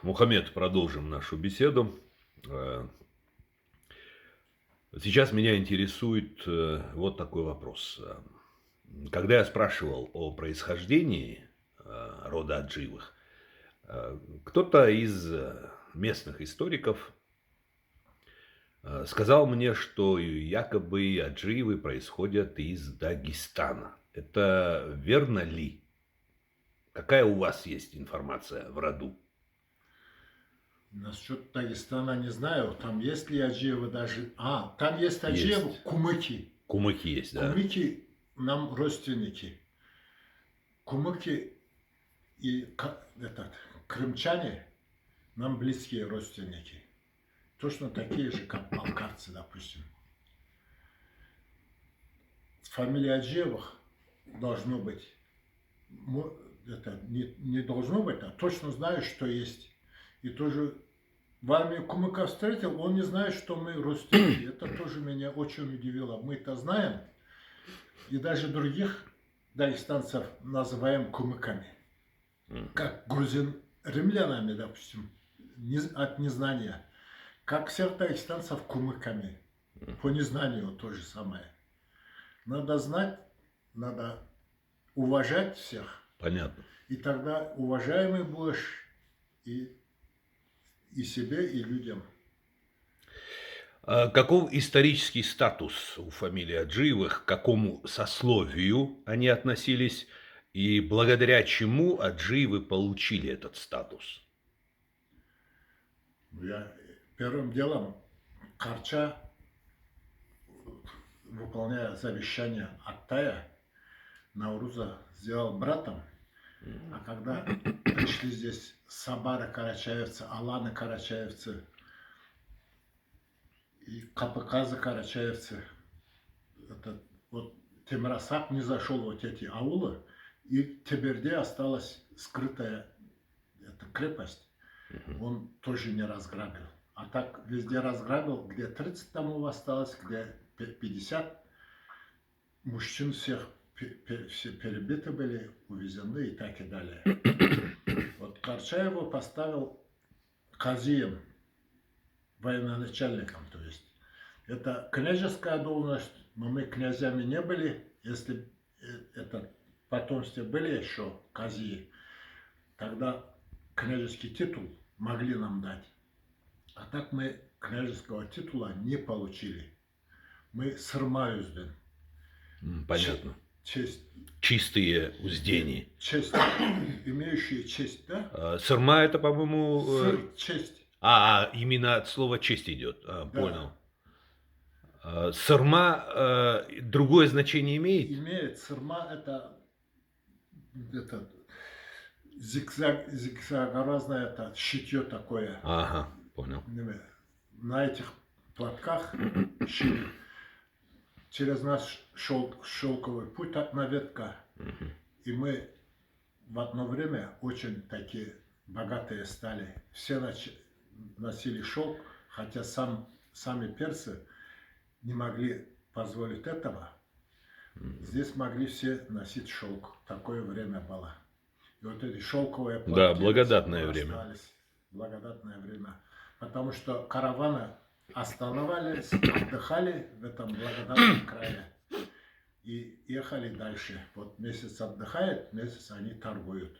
Мухаммед, продолжим нашу беседу. Э, Сейчас меня интересует вот такой вопрос. Когда я спрашивал о происхождении рода Аджиевых, кто-то из местных историков сказал мне, что якобы Аджиевы происходят из Дагестана. Это верно ли? Какая у вас есть информация в роду? Насчет Дагестана не знаю. Там есть ли Аджиевы даже... там есть Аджиевы, Есть. кумыки. Кумыки есть, да? Кумыки нам родственники. Кумыки и крымчане нам близкие родственники. Точно такие же, как балкарцы, допустим. Фамилия Аджиевых должно быть. Это не должно быть, а точно знаю, что есть. И тоже в армии кумыка встретил, он не знает, что мы родственники. Это тоже меня очень удивило. Мы-то знаем, и даже других дагестанцев называем кумыками. Как грузин римлянами, допустим, от незнания. Как всех дагестанцев кумыками. По незнанию то же самое. Надо знать, надо уважать всех. Понятно. И тогда уважаемый будешь и себе, и людям. Каков исторический статус у фамилии Аджиевых, к какому сословию они относились и благодаря чему Аджиевы получили этот статус? Я первым делом Карча, выполняя завещание Аттая, Науруза сделал братом. А когда пришли здесь Сабары карачаевцы, Аланы карачаевцы и Капыказы карачаевцы, вот Темирасак не зашел в вот эти аулы, и в Теберде осталась скрытая эта крепость. Он тоже не разграбил. А так везде разграбил, где 30 домов осталось, где 50. Мужчин всех все перебиты были, увезены и так и далее. Вот Карчаева поставил казием, военачальником, то есть. Это княжеская должность, но мы князьями не были. Если это потомстве были еще казии, тогда княжеский титул могли нам дать. А так мы княжеского титула не получили. Мы сырмаюзден. Понятно. Честь. Чистые уздени. Честь. Имеющие честь, да? Сырма это, по-моему... Сыр, честь. Именно от слова честь идет. Да. Понял. Сырма другое значение имеет? Имеет. Сырма это зигзагообразное это шитье такое. Ага, понял. На этих платках шили. Через наш шелковый путь одна ветка. И мы в одно время очень такие богатые стали. Все носили шелк, хотя сами персы не могли позволить этого. Здесь могли все носить шелк. Такое время было. И вот эти шелковые платки... Да, благодатное время. Остались. Благодатное время. Потому что караваны останавливались, отдыхали в этом благодатном крае. И ехали дальше. Вот месяц отдыхает, месяц они торгуют.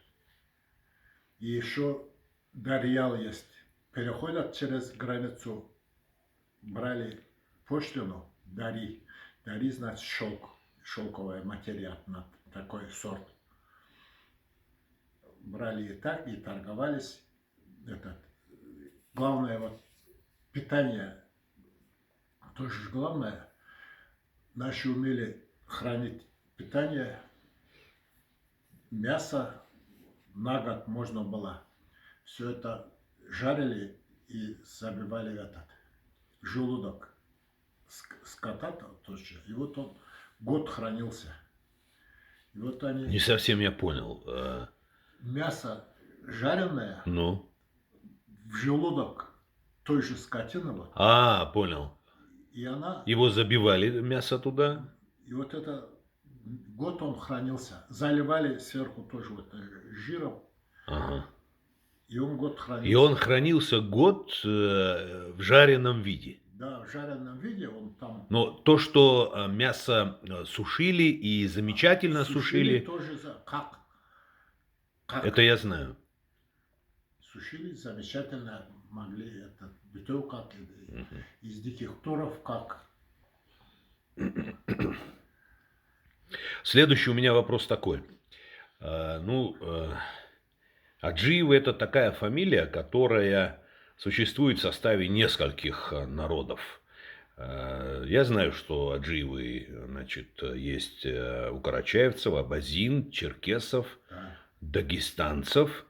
И еще дарьял есть. Переходят через границу, брали пошлину, дари. Дари значит шелк, шелковая материя, такой сорт. Брали и так, и торговались. Главное вот питание, тоже главное. Наши умели хранить питание, мясо на год можно было. Все это жарили и забивали этот желудок скота тоже. И вот он год хранился. И вот они... Не совсем я понял. Мясо жареное в желудок той же скотины. Вот. Понял. И она... Его забивали мясо туда? И вот это год он хранился. Заливали сверху тоже вот жиром. Ага. И он год И он хранился. хранился год в жареном виде. Да, в жареном виде он там Но то, что мясо сушили и замечательно сушили сушили, тоже это как я знаю. сушили замечательно могли это битое, как Мгм. из диких туров, как Следующий у меня вопрос такой. Аджиевы — это такая фамилия, которая существует в составе нескольких народов. Я знаю, что Аджиевы, значит, есть у карачаевцев, абазин, черкесов, да, дагестанцев.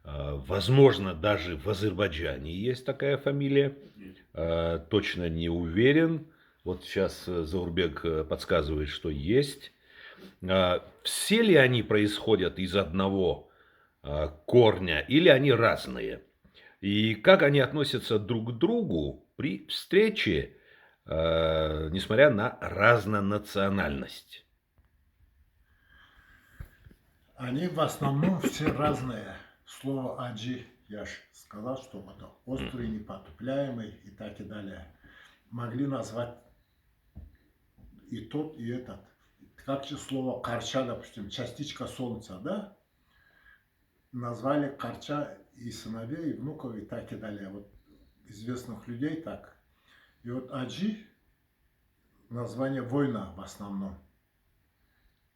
да. Возможно, даже в Азербайджане есть такая фамилия. Точно не уверен. Вот сейчас Заурбек подсказывает, что есть. Все ли они происходят из одного корня или они разные? И как они относятся друг к другу при встрече, несмотря на разнонациональность? Они в основном все разные. Слово аджи, я же сказал, что это острый, Мгм. непотопляемый и так и далее. Могли назвать и тот, и этот. Как же слово карча, допустим, частичка солнца, да? Назвали карча и сыновей, и внуков, и так и далее. Вот известных людей так. И вот аджи, название война в основном.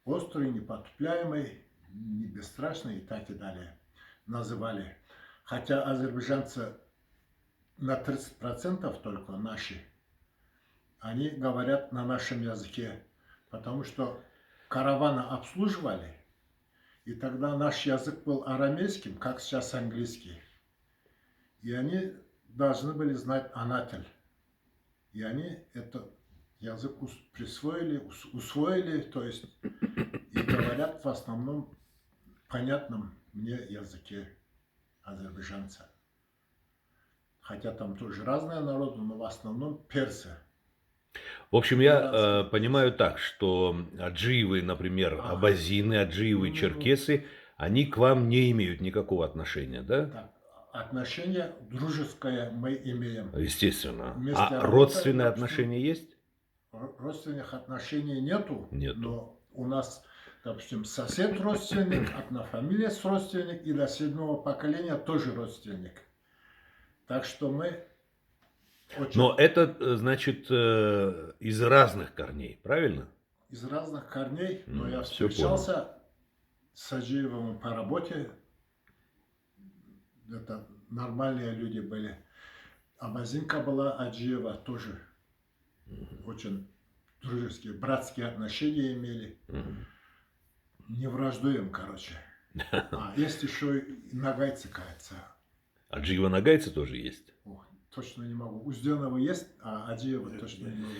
Острый, непотопляемый, не бесстрашный и так и далее называли. Хотя азербайджанцы на 30% только наши, они говорят на нашем языке, потому что караваны обслуживали, и тогда наш язык был арамейским, как сейчас английский. И они должны были знать анатель. И они этот язык присвоили, усвоили, то есть и говорят в основном понятном мне языке азербайджанца. Хотя там тоже разные народы, но в основном персы. В общем, я Иранские персы. понимаю так, что аджиевы, например, Ага. абазины, аджиевы, Ну, черкесы, они к вам не имеют никакого отношения, да? так, отношение дружеское мы имеем. Естественно. Вместе А работаем, родственные допустим, отношения есть? родственных отношений нету, Нету. но у нас, допустим, сосед родственник, одна фамилия с родственник, и до седьмого поколения тоже родственник. Так что мы Но очень это, значит, из разных корней, правильно? из разных корней, но я Все понял. встречался с Аджиевым по работе. Это нормальные люди были. А Мазинка была Аджиева тоже очень дружеские, братские отношения имели. Мгм. Не враждуем, короче. А есть еще и нагайцы, кажется. Аджиева нагайцы тоже есть. Ох, точно не могу. Узденова есть, а Аджиева точно не могу.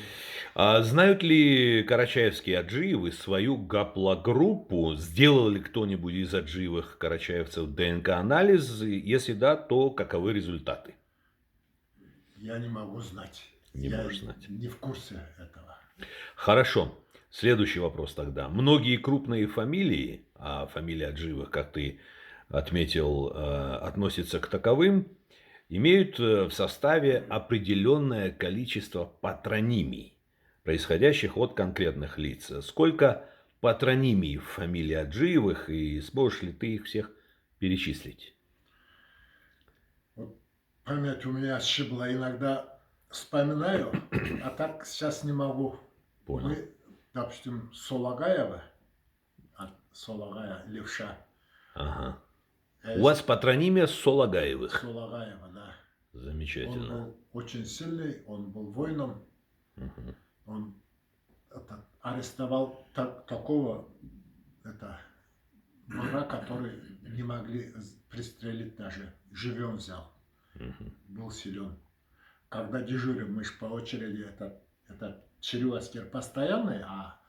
А знают ли карачаевские аджиевы свою гаплогруппу? Сделал ли кто-нибудь из аджиевых карачаевцев ДНК-анализ? И если да, то каковы результаты? Я не могу знать. Не Я можешь знать. не в курсе этого. Хорошо. Следующий вопрос тогда. Многие крупные фамилии, а фамилия Аджиевых, как ты отметил, относится к таковым, имеют в составе определенное количество патронимий, происходящих от конкретных лиц. Сколько патронимий в фамилии Аджиевых, и сможешь ли ты их всех перечислить? Вот память у меня отшибла. Иногда вспоминаю, а так сейчас не могу. Понял. Мы, допустим, Солагаева, от Солагая, левша. Ага. А У вас есть патронимия Солагаевых. Солагаева, да. Он Замечательно. был очень сильный, он был воином. Мгм. Он арестовал такого вора, который не могли пристрелить даже. Живем взял. Мгм. Был силен. Когда дежурим, мы же по очереди, это череваскер постоянный, а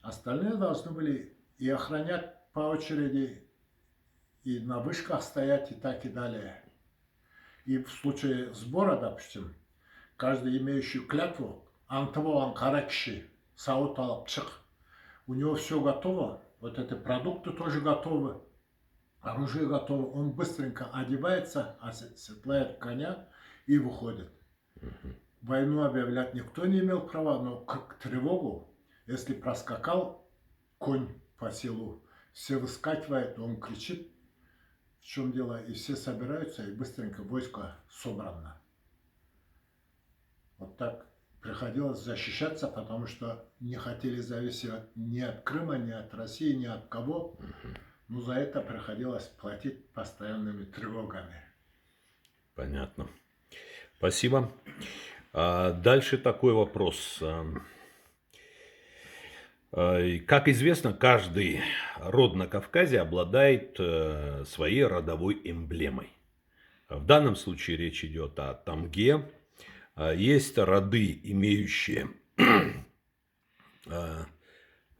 остальные должны были и охранять по очереди, и на вышках стоять, и так и далее. И в случае сбора, допустим, каждый имеющий клятву, антован каракши, сауталапчик, у него все готово, вот эти продукты тоже готовы, оружие готово, он быстренько одевается, оседлает коня и выходит. Войну объявлять никто не имел права, но к тревогу, если проскакал конь по селу, все выскакивают, он кричит, в чем дело, и все собираются, и быстренько войско собрано. Вот так приходилось защищаться, потому что не хотели зависеть ни от Крыма, ни от России, ни от кого. Но за это приходилось платить постоянными тревогами. Понятно. Спасибо. Дальше такой вопрос. Как известно, каждый род на Кавказе обладает своей родовой эмблемой. В данном случае речь идет о тамге. Есть роды, имеющие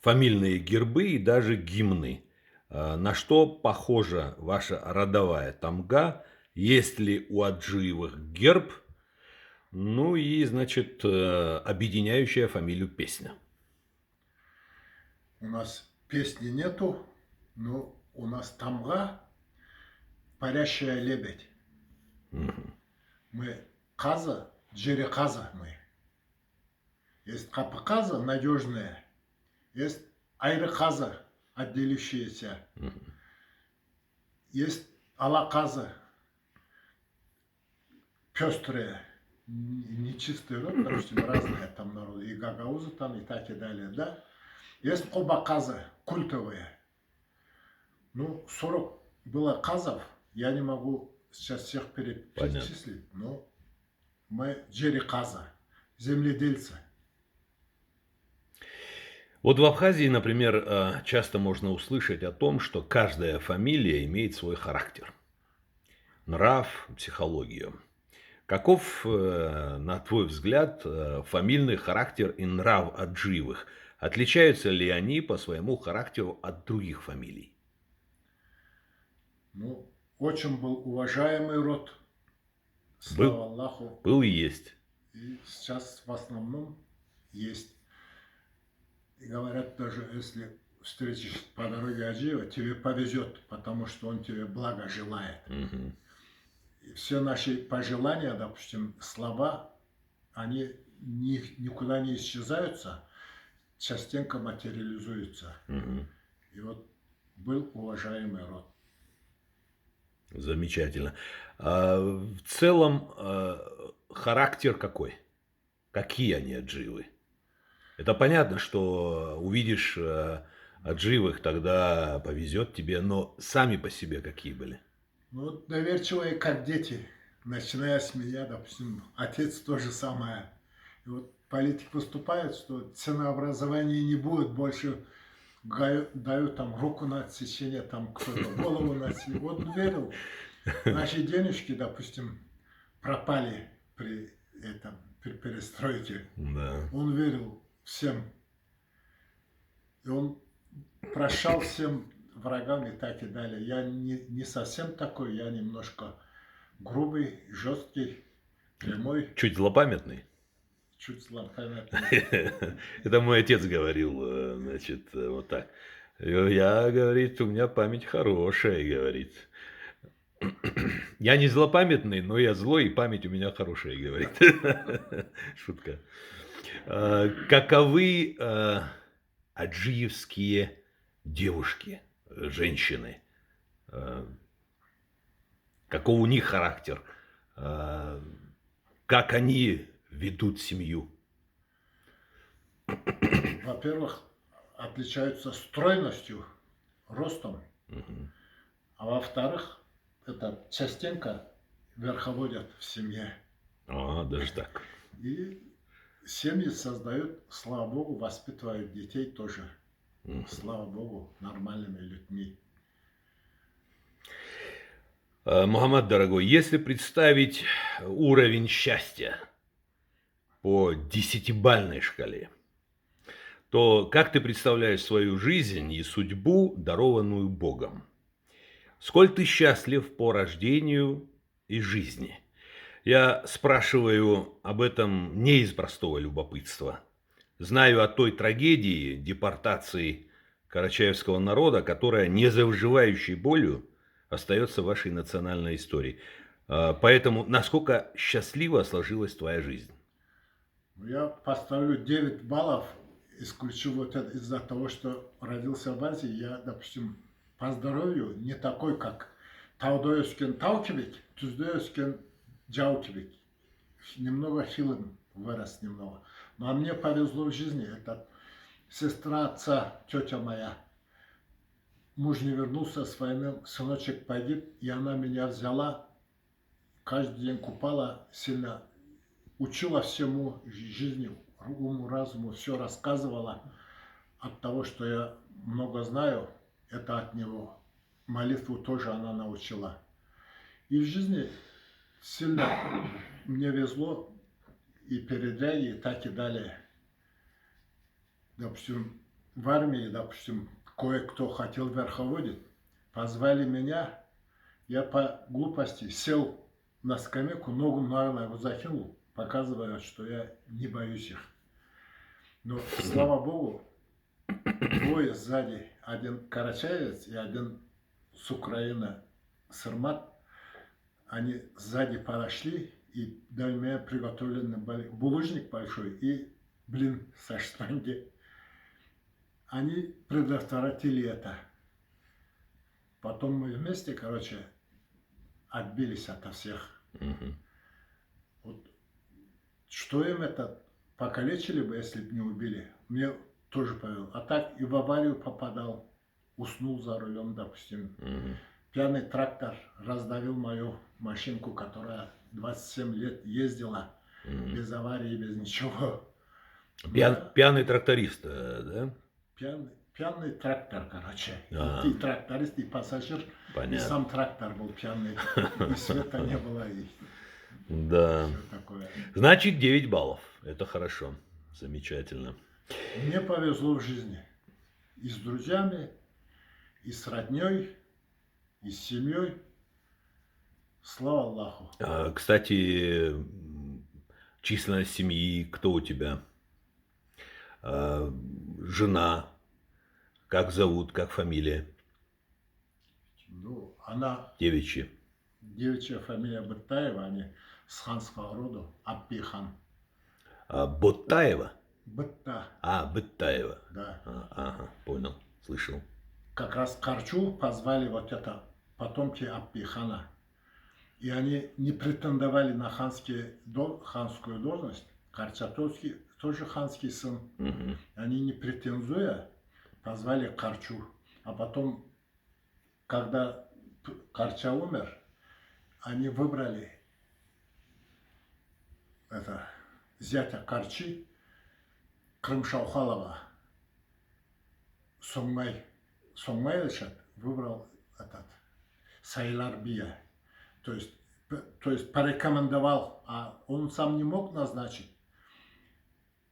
фамильные гербы и даже гимны. На что похожа ваша родовая тамга? Есть ли у Аджиевых герб? Ну и, значит, объединяющая фамилию песня. У нас песни нету, но у нас тамга, парящая лебедь. Мы каза, джереказа мы. Есть капаказа надежная, есть айрыказа отделившаяся, есть алаказа пестрые, нечистый род, допустим, разные там народы, и гагаузы там, и так и далее, да. Есть кубаказы, культовые. Ну, 40 было казов, я не могу сейчас всех перечислить, но мы джереказа, земледельцы. Вот в Абхазии, например, часто можно услышать о том, что каждая фамилия имеет свой характер, нрав, психологию. Каков, на твой взгляд, фамильный характер и нрав Аджиевых? Отличаются ли они по своему характеру от других фамилий? Ну, очень был уважаемый род, слава Аллаху. Был и есть. И сейчас в основном есть. И говорят даже, если встретишь по дороге Аджиева, тебе повезет, потому что он тебе благо желает. И все наши пожелания, допустим, слова, они никуда не исчезаются, частенько материализуются. И вот был уважаемый род. Замечательно. В целом, характер какой? Какие они Аджиевы? Это понятно, что увидишь Аджиевых, тогда повезет тебе, но сами по себе какие были? Ну, вот доверчивые, как дети, начиная с меня, допустим, отец то же самое. И вот политик выступает, что ценообразования не будет, больше дают там руку на отсечение, там кто-то голову на отсечение. Вот верил, наши денежки, допустим, пропали при перестройке. Да. Он верил всем. И он прощал всем врагам и так и далее. Я не совсем такой, я немножко грубый, жесткий, прямой. Чуть злопамятный? Чуть злопамятный. Это мой отец говорил, значит, вот так. Я, говорит, у меня память хорошая, говорит. Я не злопамятный, но я злой, и память у меня хорошая, говорит. Шутка. Каковы аджиевские девушки, женщины? Какой у них характер? Как они ведут семью? Во-первых, отличаются стройностью, ростом. А во-вторых, это частенько верховодят в семье. Даже так. И семьи создают, слава Богу, воспитывают детей тоже, слава Богу, нормальными людьми. Мухаммад, дорогой, если представить уровень счастья по 10-бальной шкале, то как ты представляешь свою жизнь и судьбу, дарованную Богом? Сколь ты счастлив по рождению и жизни? Я спрашиваю об этом не из простого любопытства. Знаю о той трагедии депортации карачаевского народа, которая, не заживающей болью, остается вашей национальной историей. Поэтому насколько счастливо сложилась твоя жизнь? Ну, я поставлю 9 баллов, исключу вот это из-за того, что родился в Азии. Я, допустим, по здоровью не такой, как тауда өскен тау кебек, түзде өскен жау кебек. Немного хилым вырос немного. Но мне повезло в жизни. Это сестра отца, тетя моя. Муж не вернулся с войны, сыночек погиб, и она меня взяла, каждый день купала, сильно учила всему жизни, уму, разуму, все рассказывала. От того, что я много знаю, это от него. Молитву тоже она научила. И в жизни сильно мне везло и передряги, и так и далее. Допустим, в армии, допустим, кое-кто хотел верховодить, позвали меня, я по глупости сел на скамейку, ногу, наверное, его закинул, показывая, что я не боюсь их. Но, слава Богу, двое сзади, один карачаевец и один с Украины, Сырмат, они сзади подошли и дали мне приготовленный булыжник большой и блин со штанги. Они предотвратили это. Потом мы вместе, короче, отбились ото всех. Вот, что им это покалечили бы, если бы не убили? Мне тоже повезло. А так и в аварию попадал, уснул за рулем, допустим. Пьяный трактор раздавил мою машинку, которая 27 лет ездила без аварии, без ничего. Пьяный тракторист, да? Пьяный трактор, короче. А. И тракторист, и пассажир, и Понятно. сам трактор был пьяный. И света не было, и Да. все такое. Значит, 9 баллов. Это хорошо. Замечательно. Мне повезло в жизни. И с друзьями, и с родней, и с семьей. Слава Аллаху. Кстати, численность семьи, кто у тебя? Жена, как зовут, как фамилия? Ну, она, Девичья. девичья фамилия Быттаева, они с ханского рода, Аппихан. Боттаева? Бытта, Быттаева. да. Ага, понял, слышал. Как раз Карчу позвали вот это потомки Аппихана. И они не претендовали на ханскую должность. Карчатовский тоже ханский сын. Они не претендуя позвали Карчу. А потом, когда Карча умер, они выбрали это, зятя Карчи, Крымшаухалова. Сонгмай выбрал этот Сайларбия. То есть порекомендовал, а он сам не мог назначить.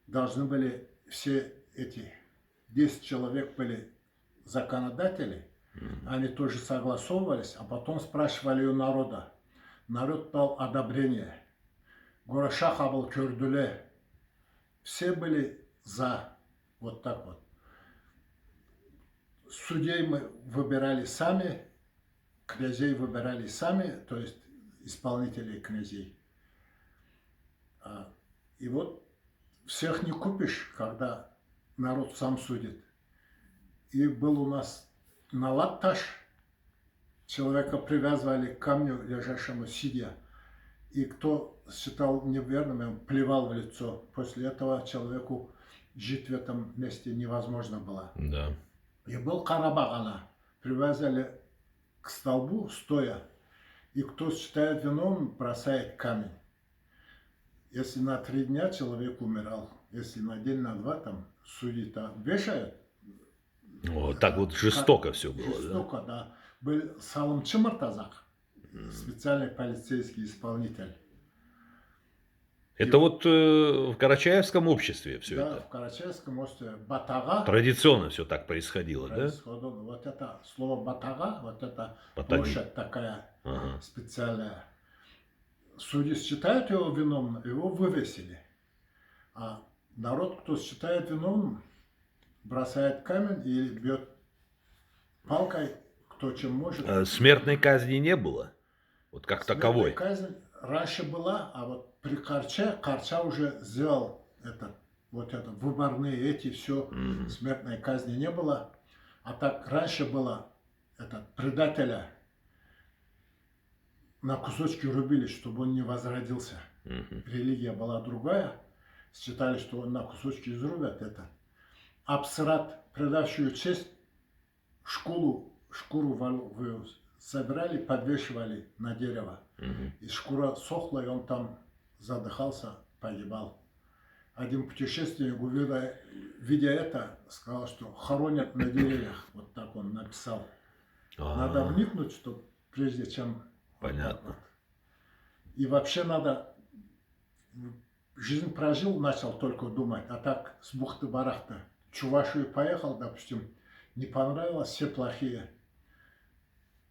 Должны были все эти 10 человек были законодатели, они тоже согласовывались, а потом спрашивали у народа. Народ дал одобрение. Горошаха был Кюрдуле. Все были за. Вот так вот. Судей мы выбирали сами, князей выбирали сами, то есть исполнителей князей. И вот всех не купишь, когда народ сам судит. И был у нас налатташ, человека привязывали к камню, лежащему сидя. И кто считал неверным, плевал в лицо. После этого человеку жить в этом месте невозможно было. Да. И был Карабагана, привязали к столбу стоя, и кто считает виновным, бросает камень. Если на 3 дня человек умирал, если на день, на 2, там судьи-то вешают. Вот так вот жестоко все было, Жестоко, да. Был Салым Чымыртазак, специальный полицейский исполнитель. Это вот в Карачаевском обществе все Да, это. в Карачаевском острове Батага. Традиционно все так происходило, да? Вот это слово Батага, вот это Батаги. площадь такая Ага. специальная. Судьи считают его виновным, его вывесили. А народ, кто считает виновным, бросает камень и бьет палкой, кто чем может. Смертной казни не было? Вот как Смертная таковой? казнь раньше была, а вот при Карча уже сделал это, вот это, выборные эти, все, Мгм. смертной казни не было. А так раньше было, предателя на кусочки рубили, чтобы он не возродился. Мгм. Религия была другая, считали, что он на кусочки изрубят это. Абсрат, предавшую честь, шкуру собирали, подвешивали на дерево. Мгм. И шкура сохла, и он там задыхался, погибал. Один путешественник, видя это, сказал, что хоронят на деревьях. Вот так он написал. Надо А, вникнуть, что прежде чем... понятно. И вообще надо... Жизнь прожил, начал только думать, а так с бухты-барахта. В Чувашию поехал, допустим, не понравилось, все плохие.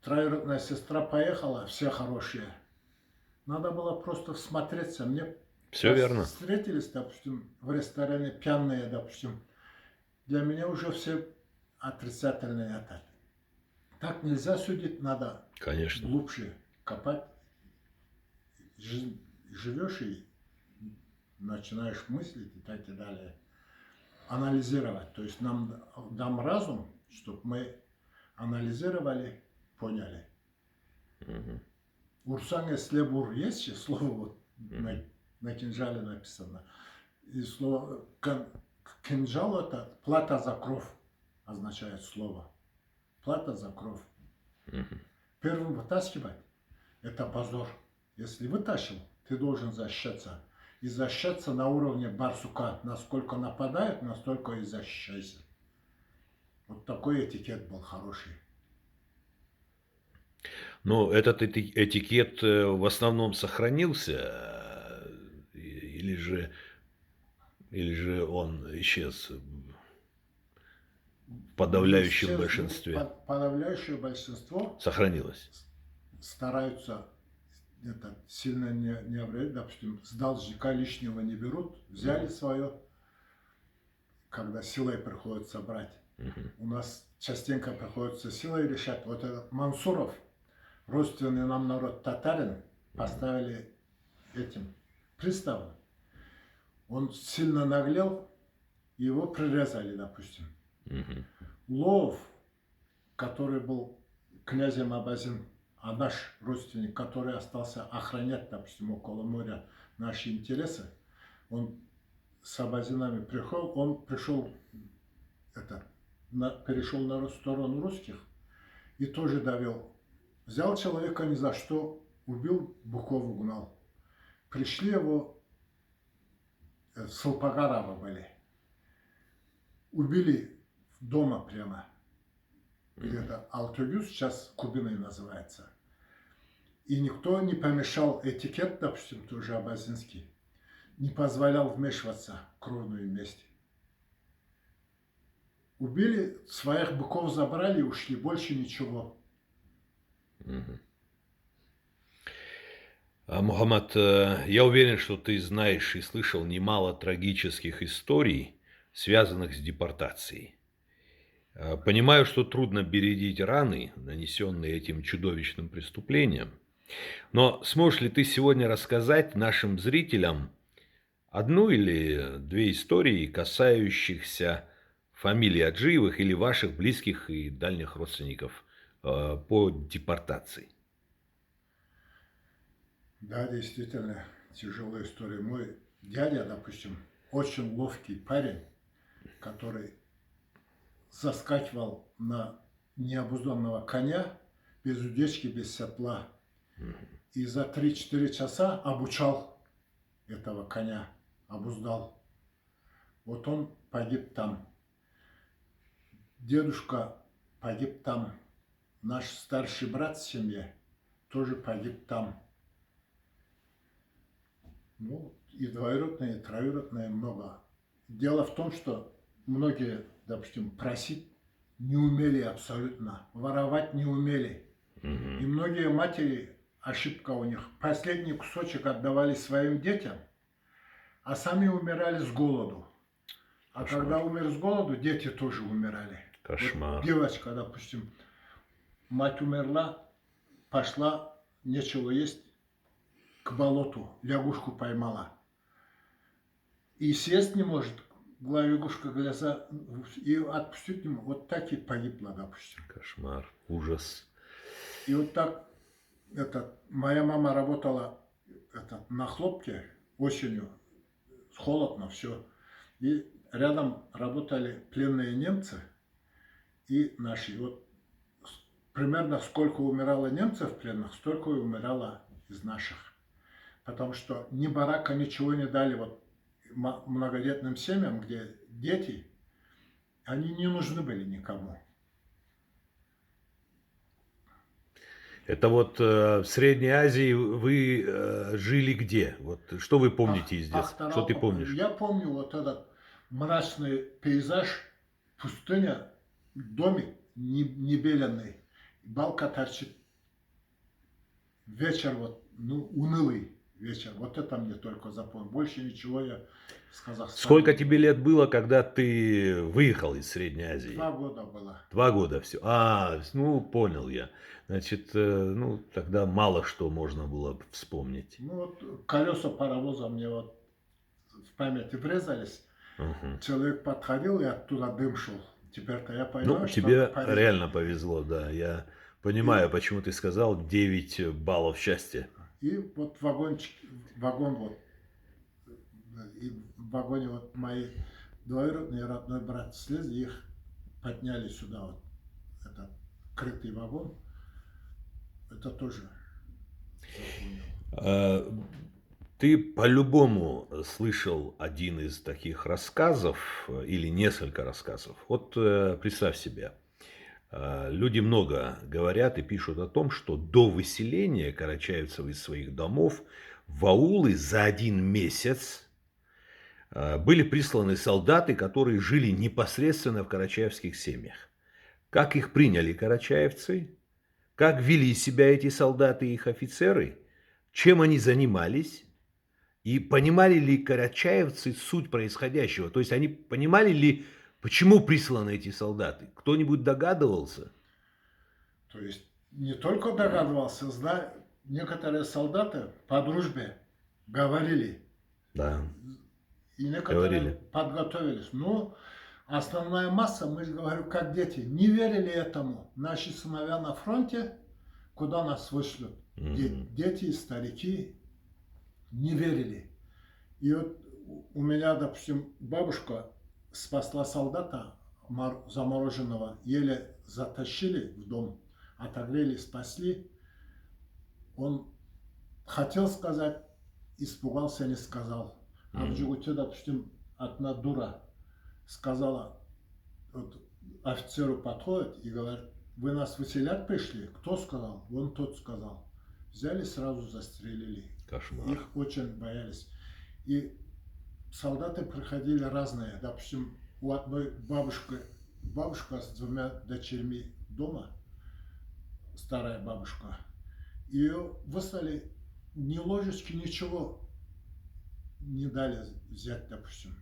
Троюродная сестра поехала, все хорошие. Надо было просто всмотреться. Мне Все верно. встретились, допустим, в ресторане пьяные, допустим. Для меня уже все отрицательные это. Так нельзя судить, надо Конечно. глубже копать. Живешь и начинаешь мыслить и так и далее. Анализировать. То есть нам дам разум, чтобы мы анализировали, поняли. Мгм. Урсан слебур есть же слово вот Мгм. на кинжале написано. И слово кинжал это плата за кровь означает слово. Плата за кровь. Мгм. Первым вытаскивать это позор. Если вытащил, ты должен защищаться. И защищаться на уровне барсука. Насколько нападают, настолько и защищайся. Вот такой этикет был хороший. Но этот этикет в основном сохранился, или же он исчез в Не подавляющем исчез, большинстве? подавляющее большинство Сохранилось. стараются это сильно не обрезать. Допустим, с должника лишнего не берут, взяли свое, когда силой приходится брать. Мгм. У нас частенько приходится силой решать. Вот этот Мансуров, родственный нам народ татарин, поставили этим приставом. Он сильно наглел, и его прирезали, допустим. Мгм. Лов, который был князем Абазин, а наш родственник, который остался охранять, допустим, около моря наши интересы, он с Абазинами пришел, он пришел, перешел на сторону русских и тоже довел. Взял человека ни за что, убил, быков угнал. Пришли его, Салпагарова были, убили дома прямо. Где-то Алтугюз, сейчас Кубиной называется. И никто не помешал, этикет, допустим, тоже абазинский, не позволял вмешиваться в кровную месть. Убили, своих быков забрали и ушли, больше ничего. Мгм. Мухаммад, я уверен, что ты знаешь и слышал немало трагических историй, связанных с депортацией. Понимаю, что трудно бередить раны, нанесенные этим чудовищным преступлением, но сможешь ли ты сегодня рассказать нашим зрителям одну или две истории, касающихся фамилии Аджиевых или ваших близких и дальних родственников по депортации? Да, действительно, тяжелая история. Мой дядя, допустим, очень ловкий парень, который заскакивал на необузданного коня без удечки, без седла. И за 3-4 часа обучал этого коня, обуздал. Вот он погиб там. Дедушка погиб там. Наш старший брат в семье тоже погиб там. Ну, и двоюродные, и троюродные много. Дело в том, что многие, допустим, просить не умели абсолютно, воровать не умели. И многие матери, ошибка у них, последний кусочек отдавали своим детям, а сами умирали с голоду. А Кошмар. когда умер с голоду, дети тоже умирали. Кошмар. Вот девочка, допустим, мать умерла, пошла, нечего есть, к болоту, лягушку поймала. И съесть не может, лягушка глаза, и отпустить не может. Вот так и погибла, допустим. Кошмар, ужас. И вот так, моя мама работала на хлопке осенью, холодно все. И рядом работали пленные немцы и наши. Вот примерно сколько умирало немцев пленных, столько и умирало из наших. Потому что ни барака, ничего не дали вот многодетным семьям, где дети, они не нужны были никому. Это вот в Средней Азии вы жили где? Вот что вы помните из детства? Что ты помнишь? Я помню вот этот мрачный пейзаж, пустыня, домик небеленный, балка торчит. Вечер вот, ну, унылый вечер. Вот это мне только запомнил. Больше ничего я с Казахстана. Сколько тебе лет было, когда ты выехал из Средней Азии? 2 года было. 2 года все. Ну понял я. Значит, ну тогда мало что можно было вспомнить. Ну вот колеса паровоза мне вот в памяти врезались. Угу. Человек подходил, и оттуда дым шел. Теперь-то я понимаю, Ну, что тебе повезло. реально повезло, да. Я понимаю, почему ты сказал 9 баллов счастья. И вот вагон вот, и в вагоне вот мои двоюродные родной брат слезли, их подняли сюда, вот этот крытый вагон. Это тоже запомнил. Ты по-любому слышал один из таких рассказов или несколько рассказов. Вот представь себе, люди много говорят и пишут о том, что до выселения карачаевцев из своих домов в аулы за 1 месяц были присланы солдаты, которые жили непосредственно в карачаевских семьях. Как их приняли карачаевцы, как вели себя эти солдаты и их офицеры, чем они занимались, и понимали ли карачаевцы суть происходящего? То есть они понимали ли, почему присланы эти солдаты? Кто-нибудь догадывался? То есть не только догадывался, некоторые солдаты по дружбе говорили. Да. И некоторые подготовились. Но основная масса, мы же говорю, как дети, не верили этому. Наши сыновья на фронте, куда нас вышлют? Дети и старики не верили. И вот у меня, допустим, бабушка спасла солдата замороженного, еле затащили в дом, отогрели, спасли. Он хотел сказать, испугался, не сказал. А в Джигуте, допустим, одна дура сказала, вот, офицеру подходит и говорит: вы нас выселять пришли? Кто сказал? Вон тот сказал. Взяли, сразу застрелили. Кошмар. Их очень боялись. И солдаты приходили разные. Допустим, у одной бабушка с 2 дочерьми дома, старая бабушка, ее выслали, ни ложечки, ничего не дали взять, допустим.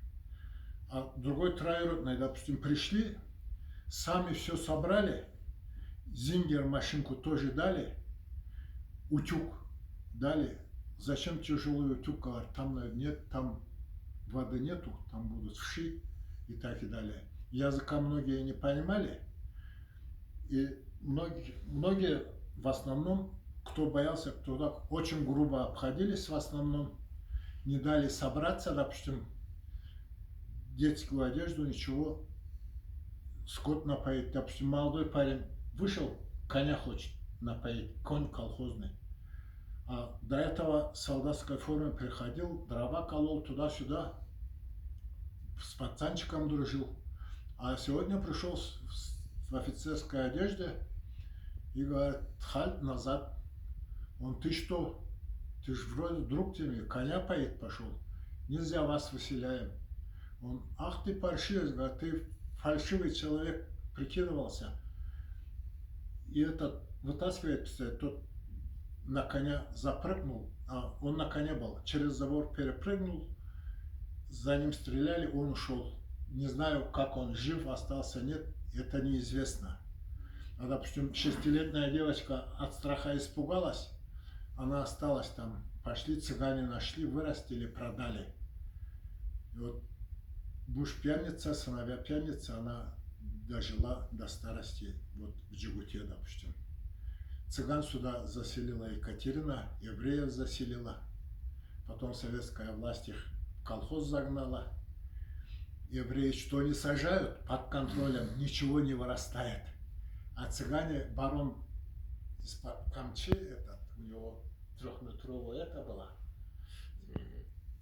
А другой троюродный, допустим, пришли, сами все собрали, зингер машинку тоже дали, утюг дали. Зачем тяжелый утюг? Говорят, там нет, там воды нету, там будут вши и так и далее. Языка многие не понимали, и многие в основном, кто боялся, кто так, очень грубо обходились в основном, не дали собраться, допустим, детскую одежду, ничего, скот напоить. Допустим, молодой парень вышел, коня хочет напоить, конь колхозный. А до этого в солдатской форме приходил, дрова колол туда-сюда, с пацанчиком дружил. А сегодня пришел в офицерской одежде и говорит: хальт, назад. Он: ты что? Ты же вроде друг тебе, коня поить пошел. Нельзя, вас выселяем. Он: ах ты паршивец, говорит, ты фальшивый человек, прикидывался. И этот вытаскивает, тот на коня запрыгнул, а он на коне был, через забор перепрыгнул, за ним стреляли, он ушел. Не знаю, как он жив остался, нет, это неизвестно. А, допустим, шестилетняя девочка от страха испугалась, она осталась там. Пошли цыгане, нашли, вырастили, продали. И вот муж пьяница, сыновья пьяница, она дожила до старости вот в Джигуте, допустим. Цыган сюда заселила Екатерина, евреев заселила. Потом советская власть их в колхоз загнала. Евреи что не сажают, под контролем ничего не вырастает. А цыгане, барон из-под Камчи, этот, у него трехметровая это была,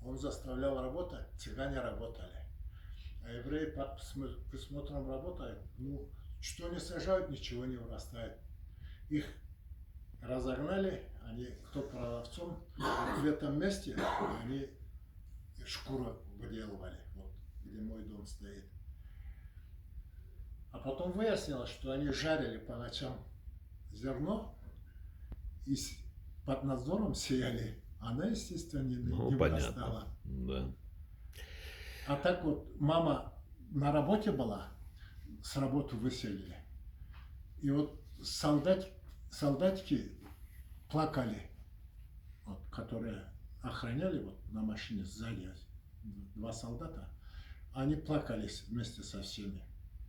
он заставлял работать, цыгане работали. А евреи под присмотром работают, ну, что не сажают, ничего не вырастает. Их разогнали, они, кто продавцом, в этом месте они шкуру выделывали, вот, где мой дом стоит. А потом выяснилось, что они жарили по ночам зерно и под надзором сеяли. Она, естественно, не вырастала. Да. А так вот, мама на работе была, с работы выселили. И вот солдатики плакали, вот, которые охраняли вот, на машине сзади, 2 солдата, они плакались вместе со всеми.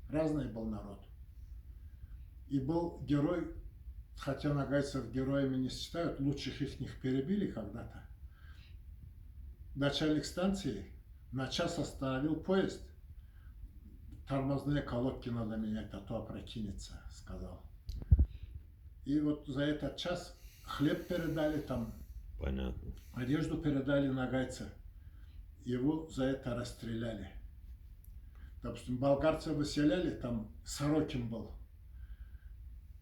Разный был народ. И был герой, хотя нагайцев героями не считают, лучших их перебили когда-то. Начальник станции на час остановил поезд. Тормозные колодки надо менять, а то опрокинется, сказал. И вот за этот час хлеб передали там. Понятно. Одежду передали нагайца. Его за это расстреляли. Допустим, болгарца выселяли, там Сорокин был.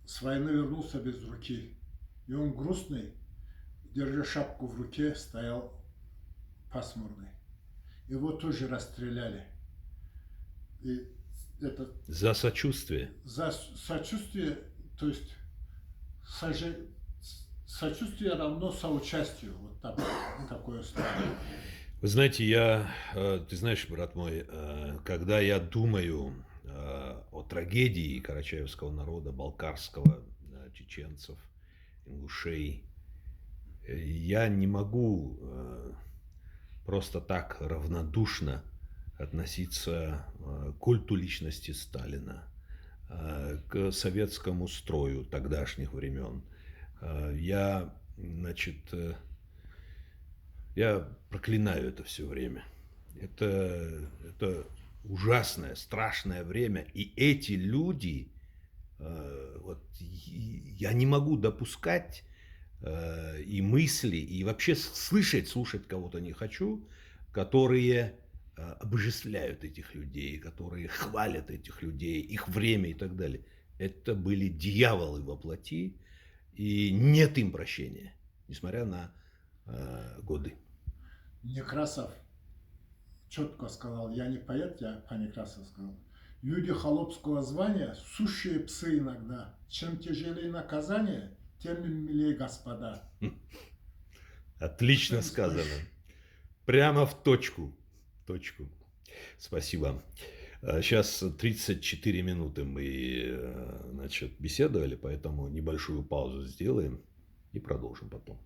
С войны вернулся без руки. И он грустный, держа шапку в руке, стоял пасмурный. Его тоже расстреляли. И это... За сочувствие. За сочувствие, то есть сочувствие равно соучастию. Вот так, такое слово. Вы знаете, ты знаешь, брат мой, когда я думаю о трагедии карачаевского народа, балкарского, чеченцев, ингушей, я не могу просто так равнодушно относиться к культу личности Сталина, к советскому строю тогдашних времен. Я проклинаю это все время. Это ужасное, страшное время. И эти люди, вот, я не могу допускать и мысли, и вообще слушать кого-то не хочу, которые обожествляют этих людей, которые хвалят этих людей, их время и так далее. Это были дьяволы во плоти, и нет им прощения, несмотря на годы. Некрасов четко сказал, я не поэт, я по Некрасову сказал. Люди холопского звания – сущие псы иногда. Чем тяжелее наказание, тем милее господа. Отлично сказано. Прямо в точку. Спасибо. Сейчас 34 минуты мы, беседовали, поэтому небольшую паузу сделаем и продолжим потом.